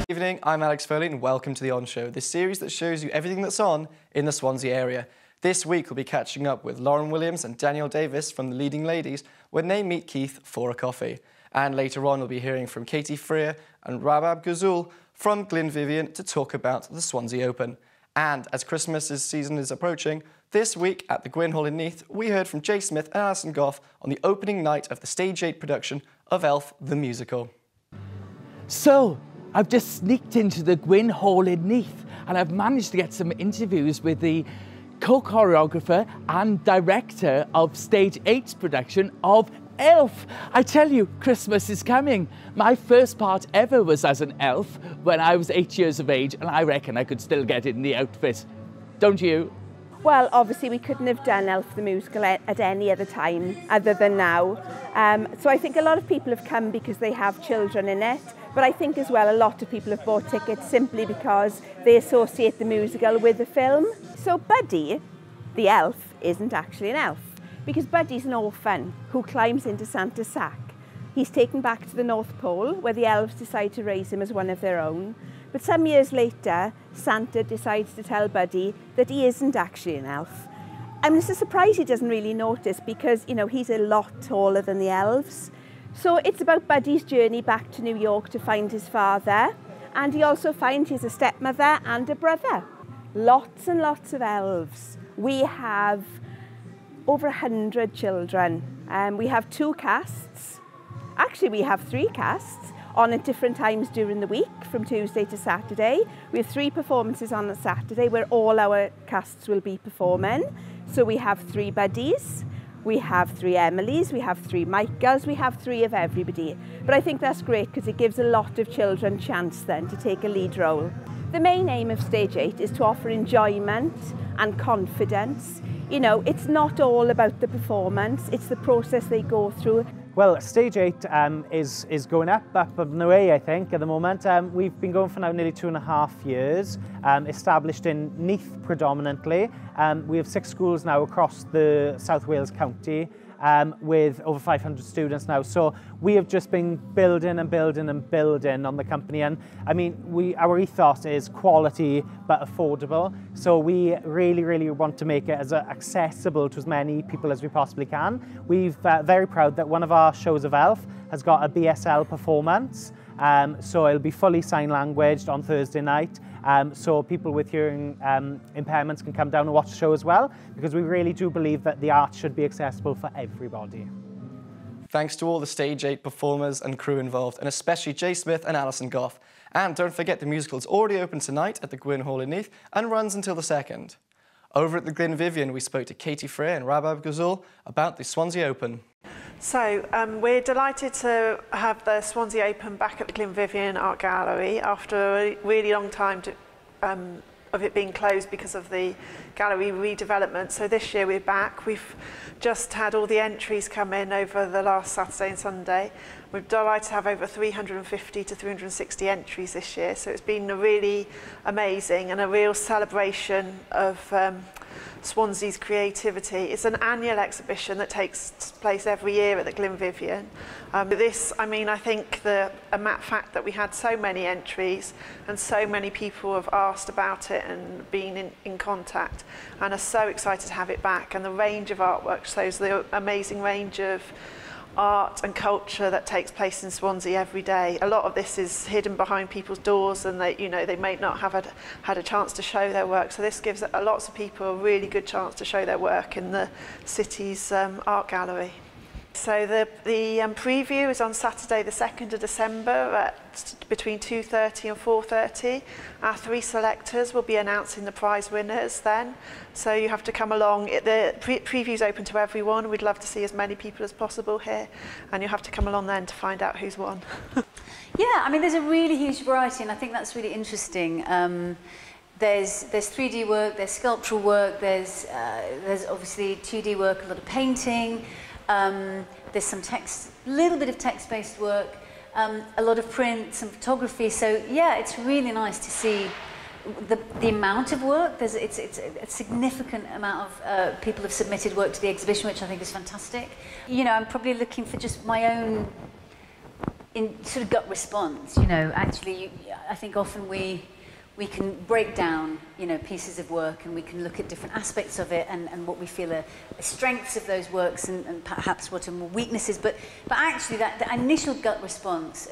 Good evening, I'm Alex Foley and welcome to The On Show, the series that shows you everything that's on in the Swansea area. This week we'll be catching up with Lauren Williams and Danielle Davies from the Leading Ladies when they meet Keith for a coffee. And later on we'll be hearing from Katy Freer and Rabab Ghazoul from Glenvivian to talk about the Swansea Open. And as Christmas season is approaching, this week at the Gwyn Hall in Neath we heard from Jay Smith and Alison Gough on the opening night of the Stage 8 production of Elf the Musical. So, I've just sneaked into the Gwyn Hall in Neath and I've managed to get some interviews with the co-choreographer and director of Stage 8's production of Elf. I tell you, Christmas is coming. My first part ever was as an elf when I was 8 years of age, and I reckon I could still get in the outfit. Don't you? Well, obviously we couldn't have done Elf the Musical at any other time other than now. So I think a lot of people have come because they have children in it. But I think as well a lot of people have bought tickets simply because they associate the musical with the film. So Buddy, the elf, isn't actually an elf because Buddy's an orphan who climbs into Santa's sack. He's taken back to the North Pole where the elves decide to raise him as one of their own. But some years later, Santa decides to tell Buddy that he isn't actually an elf. And it's a surprise he doesn't really notice because, you know, he's a lot taller than the elves. So it's about Buddy's journey back to New York to find his father, and he also finds he has a stepmother and a brother. Lots and lots of elves. We have over 100 children. We have 2 casts. Actually, we have 3 casts on at different times during the week, from Tuesday to Saturday. We have 3 performances on a Saturday where all our casts will be performing. So we have 3 Buddies. We have 3 Emilys, we have 3 Michaels, we have 3 of everybody. But I think that's great because it gives a lot of children a chance then to take a lead role. The main aim of Stage 8 is to offer enjoyment and confidence. You know, it's not all about the performance, it's the process they go through. Well, Stage 8 is going up and away, I think, at the moment. We've been going for now nearly 2.5 years, established in Neath predominantly. We have 6 schools now across the South Wales county with over 500 students now. So we have just been building and building and building on the company. And I mean, our ethos is quality but affordable. So we really want to make it as accessible to as many people as we possibly can. We're very proud that one of our shows of Elf has got a BSL performance. So it'll be fully sign languaged on Thursday night. So people with hearing impairments can come down and watch the show as well, because we really do believe that the art should be accessible for everybody. Thanks to all the Stage 8 performers and crew involved, and especially Jay Smith and Alison Gough. And don't forget the musical is already open tonight at the Gwyn Hall in Neath and runs until the 2nd. Over at the Glenvivian, we spoke to Katy Freer and Rabab Ghazoul about the Swansea Open. So we're delighted to have the Swansea Open back at the Glenvivian Art Gallery after a really long time of it being closed because of the gallery redevelopment. So this year we're back. We've just had all the entries come in over the last Saturday and Sunday. We're delighted to have over 350 to 360 entries this year. So it's been really amazing and a real celebration of Swansea's creativity. It's an annual exhibition that takes place every year at the Glenvivian. I think the fact that we had so many entries and so many people have asked about it and been in contact and are so excited to have it back, and the range of artwork shows the amazing range of art and culture that takes place in Swansea every day. A lot of this is hidden behind people's doors, and they may not have had a chance to show their work. So this gives lots of people a really good chance to show their work in the city's art gallery. So the preview is on Saturday the 2nd of December at between 2:30 and 4:30. Our 3 selectors will be announcing the prize winners then. So you have to come along. The preview is open to everyone. We'd love to see as many people as possible here, and you'll have to come along then to find out who's won. Yeah, I mean, there's a really huge variety, and I think that's really interesting. There's 3D work, there's sculptural work, there's obviously 2D work, a lot of painting. There's some text, a little bit of text-based work, a lot of print, some photography. So yeah, it's really nice to see the amount of work. It's a significant amount of people have submitted work to the exhibition, which I think is fantastic. You know, I'm probably looking for just my own sort of gut response. You know, actually, I think often we can break down, you know, pieces of work, and we can look at different aspects of it and what we feel are strengths of those works and perhaps what are more weaknesses. But actually, the initial gut response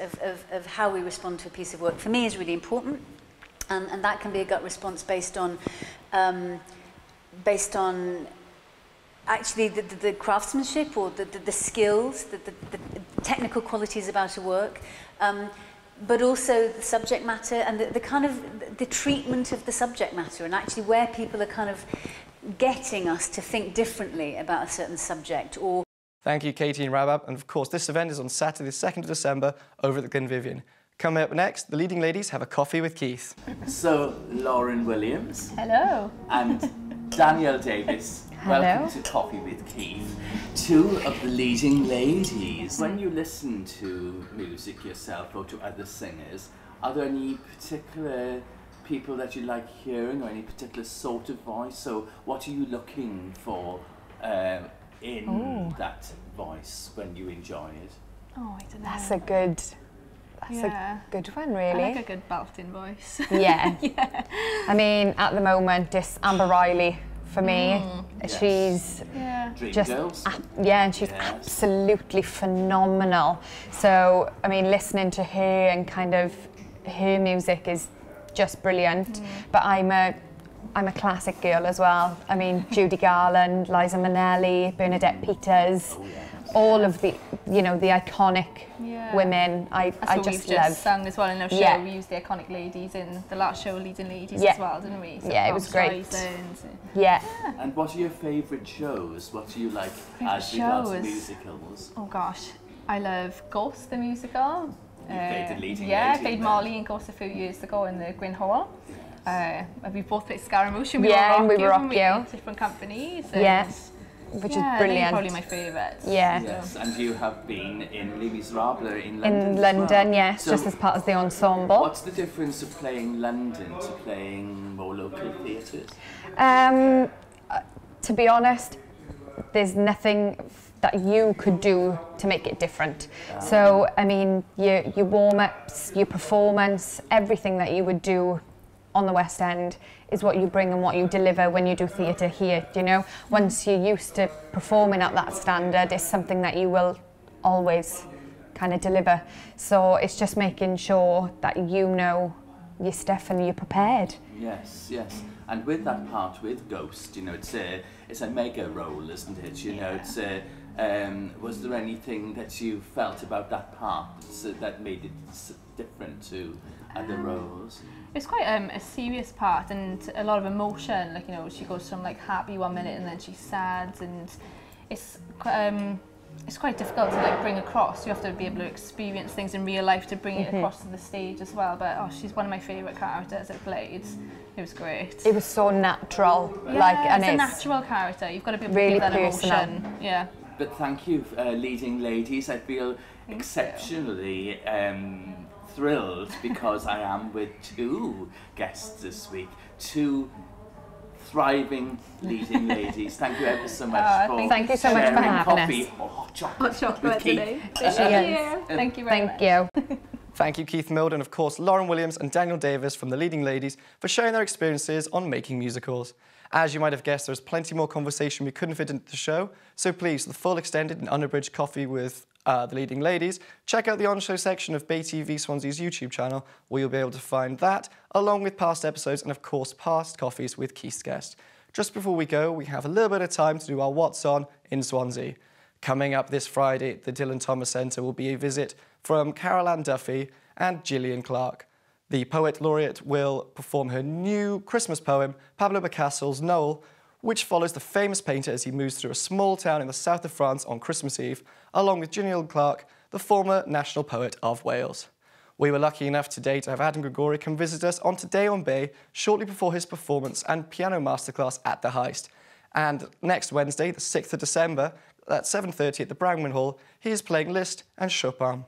of how we respond to a piece of work for me is really important, and that can be a gut response based on actually the craftsmanship or the skills, the technical qualities about a work. But also the subject matter and the kind of the treatment of the subject matter, and actually where people are kind of getting us to think differently about a certain subject. Or Thank you, Katy and Rabab. And of course, this event is on Saturday, the 2nd of December, over at the Glenvivian. Coming up next, the leading ladies have a coffee with Keith. So, Lauren Williams. Hello. And Danielle Davies. Hello. Welcome to Coffee with Keith. 2 of the leading ladies. When you listen to music yourself or to other singers, are there any particular people that you like hearing or any particular sort of voice? So what are you looking for in that voice when you enjoy it? Oh, I don't know. That's a good one, really. I like a good belting voice. Yeah. Yeah. I mean, at the moment, it's Amber Riley for me. She's Dream just Girls. and she's absolutely phenomenal. So, I mean, listening to her and kind of her music is just brilliant. But I'm a classic girl as well. I mean, Judy Garland, Liza Minnelli, Bernadette Peters, all of the, you know, the iconic women. I just we've love. just sung as well in our show. We used the iconic ladies in the last show, leading ladies as well, didn't we? So it was great. Yeah. And what are your favourite shows? What do you like as regards to musicals? Oh gosh, I love Ghost the musical. You played the leading lady. I played Molly in Ghost a few years ago in the Gwyn Hall. We both played Scaramouche and we were Rock You. Different companies. Which is brilliant. Probably my favourite. Yeah. Yes, and you have been in Les Miserables in London. In London, well. yes, So just as part of the ensemble. What's the difference of playing London to playing more local theatres? To be honest, there's nothing that you could do to make it different. So, I mean, your warm-ups, your performance, everything that you would do on the West End is what you bring and what you deliver when you do theatre here, you know? Once you're used to performing at that standard, it's something that you will always kind of deliver. So it's just making sure that you know your stuff and you're prepared. Yes, yes. And with that part with Ghost, you know, it's a mega role, isn't it? You know, it's was there anything that you felt about that part that made it different to other roles? It's quite a serious part and a lot of emotion. Like, you know, she goes from like happy one minute and then she's sad, and it's quite difficult to like bring across. You have to be able to experience things in real life to bring it across to the stage as well. But she's one of my favourite characters I played. It was great. It was so natural. Yeah, it's a natural character. You've got to be able to really give that personal emotion. Yeah. But thank you, leading ladies. I feel exceptionally thrilled because I am with 2 guests this week, 2 thriving leading ladies. Thank you ever so much for thank you so much for having coffee us. or hot chocolate, Hot chocolate with Keith. today. Thank you very much. Thank you. Thank you, Keith Milde, and of course, Lauren Williams and Danielle Davies from the leading ladies for sharing their experiences on making musicals. As you might have guessed, there's plenty more conversation we couldn't fit into the show, so please, for the full extended and unabridged coffee with the leading ladies, check out the on-show section of Bay TV Swansea's YouTube channel, where you'll be able to find that, along with past episodes and, of course, past coffees with Keith's guest. Just before we go, we have a little bit of time to do our What's On in Swansea. Coming up this Friday at the Dylan Thomas Centre will be a visit from Carol Ann Duffy and Gillian Clark. The Poet Laureate will perform her new Christmas poem, Pablo Picasso's Noel, which follows the famous painter as he moves through a small town in the south of France on Christmas Eve, along with Gillian Clark, the former national poet of Wales. We were lucky enough today to have Adam Gregory come visit us on Today on Bay shortly before his performance and piano masterclass at the Heist. And next Wednesday, the 6th of December, at 7:30 at the Brangwyn Hall, he is playing Liszt and Chopin.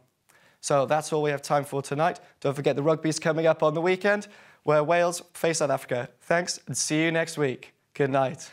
So that's all we have time for tonight. Don't forget the rugby's coming up on the weekend, where Wales face South Africa. Thanks and see you next week. Good night.